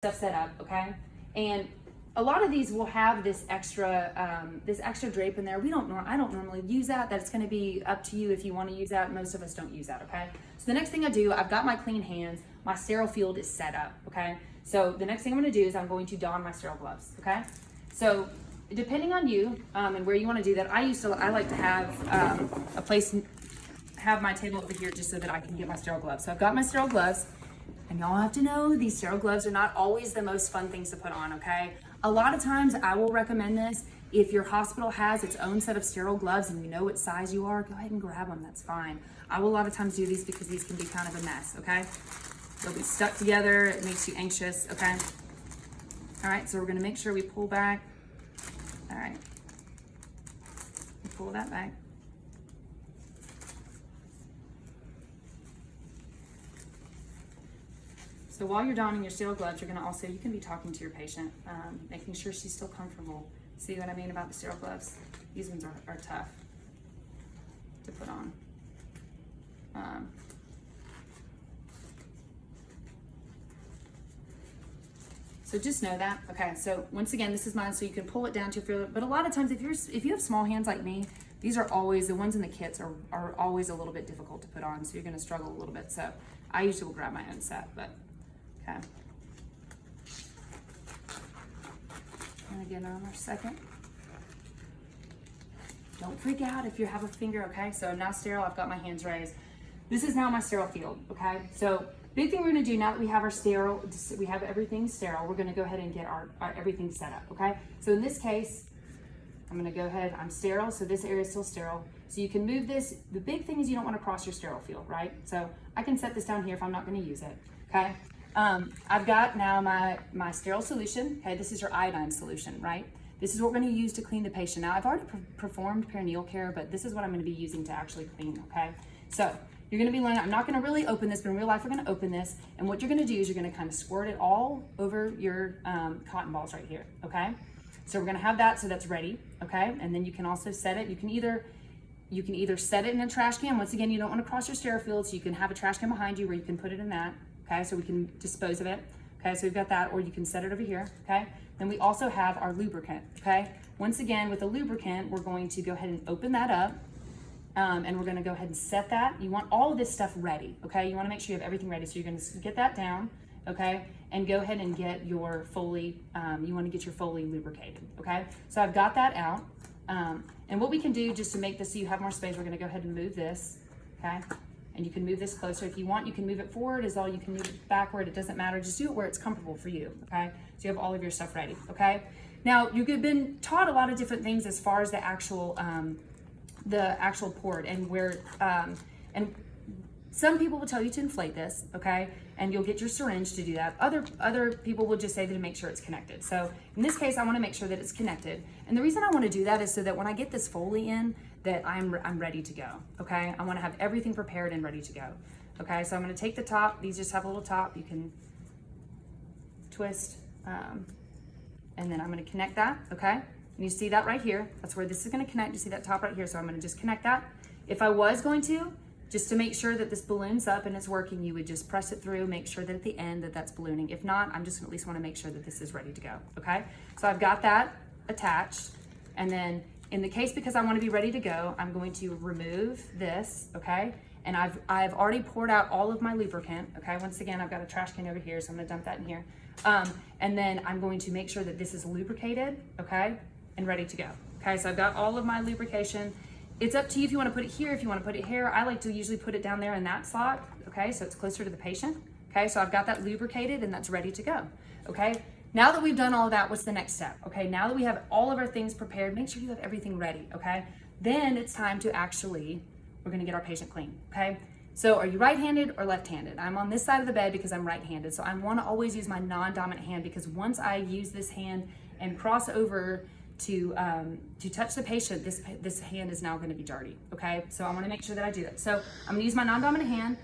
stuff set up, okay? And a lot of these will have this extra drape in there. I don't normally use that. That's going to be up to you if you want to use that. Most of us don't use that, okay? So the next thing I do, I've got my clean hands. My sterile field is set up, okay? So the next thing I'm going to do is I'm going to don my sterile gloves, okay? So depending on you and where you want to do that, I like to have have my table over here just so that I can get my sterile gloves. So I've got my sterile gloves. And y'all have to know these sterile gloves are not always the most fun things to put on, okay? A lot of times I will recommend this. If your hospital has its own set of sterile gloves and you know what size you are, go ahead and grab them, that's fine. I will a lot of times do these because these can be kind of a mess, okay? They'll be stuck together, it makes you anxious, okay? All right, so we're gonna make sure we pull back. All right, pull that back. So while you're donning your sterile gloves, you can be talking to your patient, making sure she's still comfortable. See what I mean about the sterile gloves? These ones are tough to put on. So just know that. Okay, so once again, this is mine, so you can pull it down to feel it. But a lot of times, if you have small hands like me, these are always, the ones in the kits are always a little bit difficult to put on, so you're gonna struggle a little bit. So I usually will grab my own set, but okay. And again on our second. Don't freak out if you have a finger, okay? So I'm now sterile, I've got my hands raised. This is now my sterile field, okay? So big thing we're gonna do now that we have our sterile, we have everything sterile, we're gonna go ahead and get our everything set up, okay? So in this case, I'm gonna go ahead, I'm sterile, so this area is still sterile. So you can move this. The big thing is you don't wanna cross your sterile field, right? So I can set this down here if I'm not gonna use it, okay? I've got now my sterile solution, okay? This is your iodine solution, right? This is what we're gonna use to clean the patient. Now I've already performed perineal care, but this is what I'm gonna be using to actually clean, okay? So you're gonna be learning, I'm not gonna really open this, but in real life we're gonna open this, and what you're gonna do is you're gonna kind of squirt it all over your cotton balls right here, okay? So we're gonna have that, so that's ready, okay? And then you can also set it, you can either set it in a trash can. Once again, you don't wanna cross your sterile field, so you can have a trash can behind you where you can put it in that, okay? So we can dispose of it, okay? So we've got that, or you can set it over here, okay? Then we also have our lubricant, okay? Once again, with the lubricant, we're going to go ahead and open that up, and we're gonna go ahead and set that. You want all of this stuff ready, okay? You wanna make sure you have everything ready. So you're gonna get that down, okay? And go ahead and get your Foley, you wanna get your Foley lubricated, okay? So I've got that out. And what we can do just to make this so you have more space, we're gonna go ahead and move this, okay? And you can move this closer. If you want, you can move it forward as all, you can move it backward, it doesn't matter. Just do it where it's comfortable for you, okay? So you have all of your stuff ready, okay? Now, you've been taught a lot of different things as far as the actual port and where, and some people will tell you to inflate this, okay? And you'll get your syringe to do that. Other people will just say that to make sure it's connected. So in this case, I wanna make sure that it's connected. And the reason I wanna do that is so that when I get this Foley in, that I'm ready to go, okay? I wanna have everything prepared and ready to go, okay? So I'm gonna take the top, these just have a little top, you can twist, and then I'm gonna connect that, okay? And you see that right here, that's where this is gonna connect, you see that top right here, so I'm gonna just connect that. If I was going to, just to make sure that this balloons up and it's working, you would just press it through, make sure that at the end that that's ballooning. If not, I'm just at least wanna make sure that this is ready to go, okay? So I've got that attached, and then in the case, because I wanna be ready to go, I'm going to remove this, okay? And I've already poured out all of my lubricant, okay? Once again, I've got a trash can over here, so I'm gonna dump that in here. And then I'm going to make sure that this is lubricated, okay? And ready to go, okay? So I've got all of my lubrication. It's up to you if you wanna put it here, if you wanna put it here. I like to usually put it down there in that slot, okay? So it's closer to the patient, okay? So I've got that lubricated and that's ready to go, okay? Now that we've done all of that, what's the next step? Okay, now that we have all of our things prepared, make sure you have everything ready, okay? Then it's time to actually, we're gonna get our patient clean, okay? So are you right-handed or left-handed? I'm on this side of the bed because I'm right-handed. So I wanna always use my non-dominant hand because once I use this hand and cross over to touch the patient, this hand is now gonna be dirty, okay? So I wanna make sure that I do that. So I'm gonna use my non-dominant hand.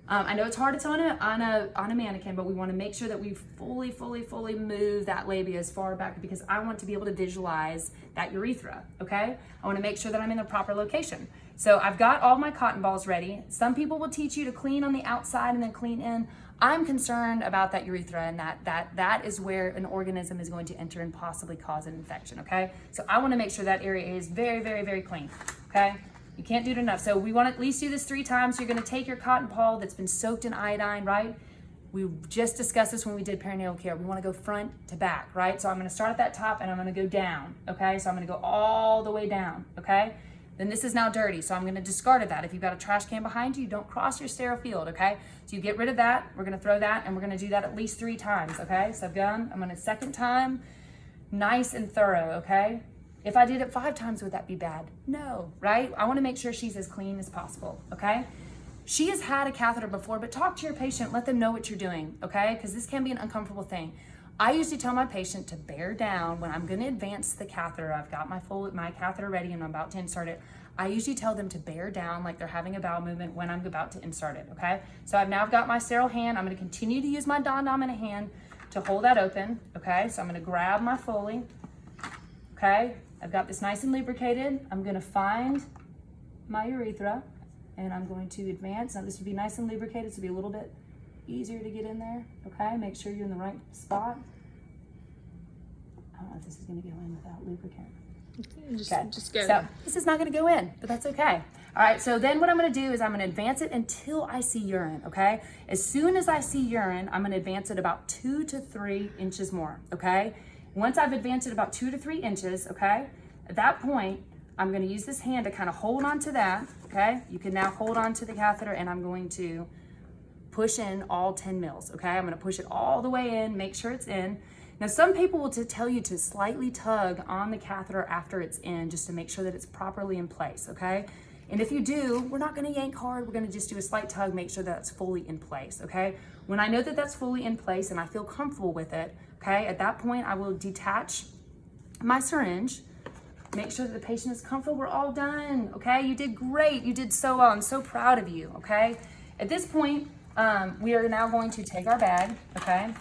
I know it's hard to tell on a mannequin, but we want to make sure that we fully move that labia as far back because I want to be able to visualize that urethra, okay? I want to make sure that I'm in the proper location. So I've got all my cotton balls ready. Some people will teach you to clean on the outside and then clean in. I'm concerned about that urethra, and that is where an organism is going to enter and possibly cause an infection, okay? So I wanna make sure that area is very, very, very clean, okay? You can't do it enough. So we wanna at least do this 3 times. You're gonna take your cotton ball that's been soaked in iodine, right? We just discussed this when we did perinatal care. We wanna go front to back, right? So I'm gonna start at that top and I'm gonna go down, okay? So I'm gonna go all the way down, okay? Then this is now dirty, so I'm gonna discard of that. If you've got a trash can behind you, don't cross your sterile field, okay? So you get rid of that, we're gonna throw that, and we're gonna do that at least 3 times, okay? So I've done, I'm gonna second time, nice and thorough, okay? If I did it 5 times, would that be bad? No, right? I wanna make sure she's as clean as possible, okay? She has had a catheter before, but talk to your patient, let them know what you're doing, okay? Because this can be an uncomfortable thing. I usually tell my patient to bear down when I'm gonna advance the catheter. I've got my catheter ready and I'm about to insert it. I usually tell them to bear down like they're having a bowel movement when I'm about to insert it, okay? So I've now got my sterile hand. I'm gonna continue to use my dominant hand to hold that open, okay? So I'm gonna grab my Foley, okay? I've got this nice and lubricated. I'm gonna find my urethra and I'm going to advance. Now this would be nice and lubricated, so it'll be a little bit easier to get in there, okay? Make sure you're in the right spot. I don't know if this is gonna go in without lubricant. Just go. So this is not gonna go in, but that's okay. All right, so then what I'm gonna do is I'm gonna advance it until I see urine, okay? As soon as I see urine, I'm gonna advance it about 2 to 3 inches more, okay? Once I've advanced it about 2 to 3 inches, okay? At that point, I'm gonna use this hand to kind of hold on to that, okay? You can now hold on to the catheter and I'm going to push in all 10 mils, okay? I'm gonna push it all the way in, make sure it's in. Now, some people will tell you to slightly tug on the catheter after it's in, just to make sure that it's properly in place, okay? And if you do, we're not gonna yank hard, we're gonna just do a slight tug, make sure that's fully in place, okay? When I know that that's fully in place and I feel comfortable with it, okay, at that point, I will detach my syringe, make sure that the patient is comfortable. We're all done, okay? You did great, you did so well. I'm so proud of you, okay? At this point, we are now going to take our bag, okay?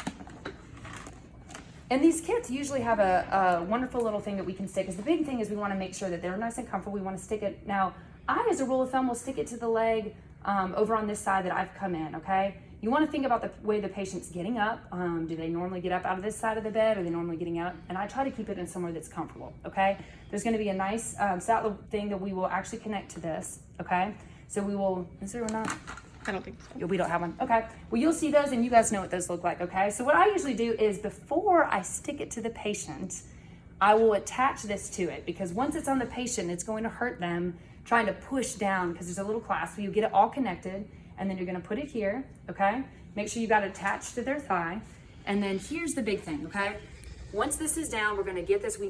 And these kits usually have a wonderful little thing that we can stick, because the big thing is we wanna make sure that they're nice and comfortable. We wanna stick it, now, I, as a rule of thumb, will stick it to the leg over on this side that I've come in, okay? You wanna think about the way the patient's getting up. Do they normally get up out of this side of the bed? Are they normally getting out? And I try to keep it in somewhere that's comfortable, okay? There's gonna be a nice saddle thing that we will actually connect to this, okay? So we will, is there or not? I don't think so. We don't have one, okay. Well, you'll see those and you guys know what those look like, okay? So what I usually do is before I stick it to the patient, I will attach this to it, because once it's on the patient, it's going to hurt them trying to push down, because there's a little clasp. So you get it all connected, and then you're gonna put it here, okay? Make sure you got it attached to their thigh. And then here's the big thing, okay? Once this is down, we're gonna get this. We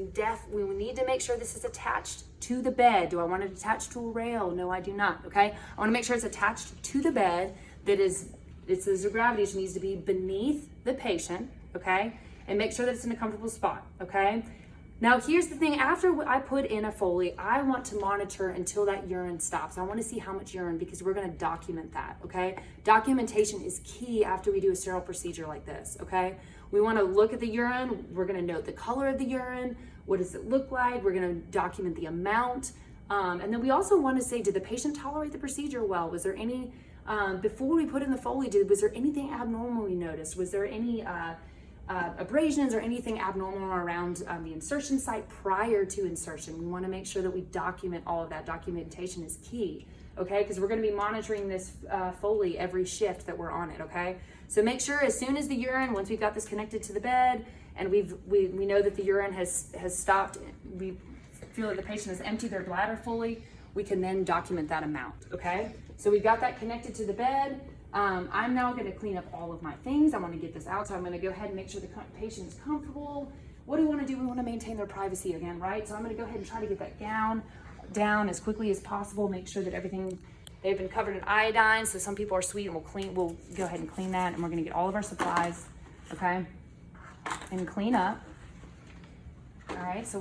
will need to make sure this is attached to the bed. Do I want it attached to a rail? No, I do not, okay? I wanna make sure it's attached to the bed. It says the gravity needs to be beneath the patient, okay? And make sure that it's in a comfortable spot, okay? Now, here's the thing. After I put in a Foley, I want to monitor until that urine stops. I want to see how much urine, because we're going to document that, okay? Documentation is key after we do a sterile procedure like this, okay? We want to look at the urine. We're going to note the color of the urine. What does it look like? We're going to document the amount. And then we also want to say, did the patient tolerate the procedure well? Was there any, before we put in the Foley, was there anything abnormal we noticed? Was there any abrasions or anything abnormal around the insertion site prior to insertion? We want to make sure that we document all of that. Documentation is key, okay? Because we're going to be monitoring this Foley every shift that we're on it, okay? So make sure as soon as the urine, once we've got this connected to the bed and we know that the urine has stopped, we feel that the patient has emptied their bladder fully, we can then document that amount, okay? So we've got that connected to the bed. I'm now going to clean up all of my things. I want to get this out, so I'm going to go ahead and make sure the patient is comfortable. What do we want to do? We want to maintain their privacy again, right? So I'm going to go ahead and try to get that gown down as quickly as possible. Make sure that everything, they've been covered in iodine, so some people are sweet, and we'll go ahead and clean that, and we're going to get all of our supplies, okay, and clean up. All right, so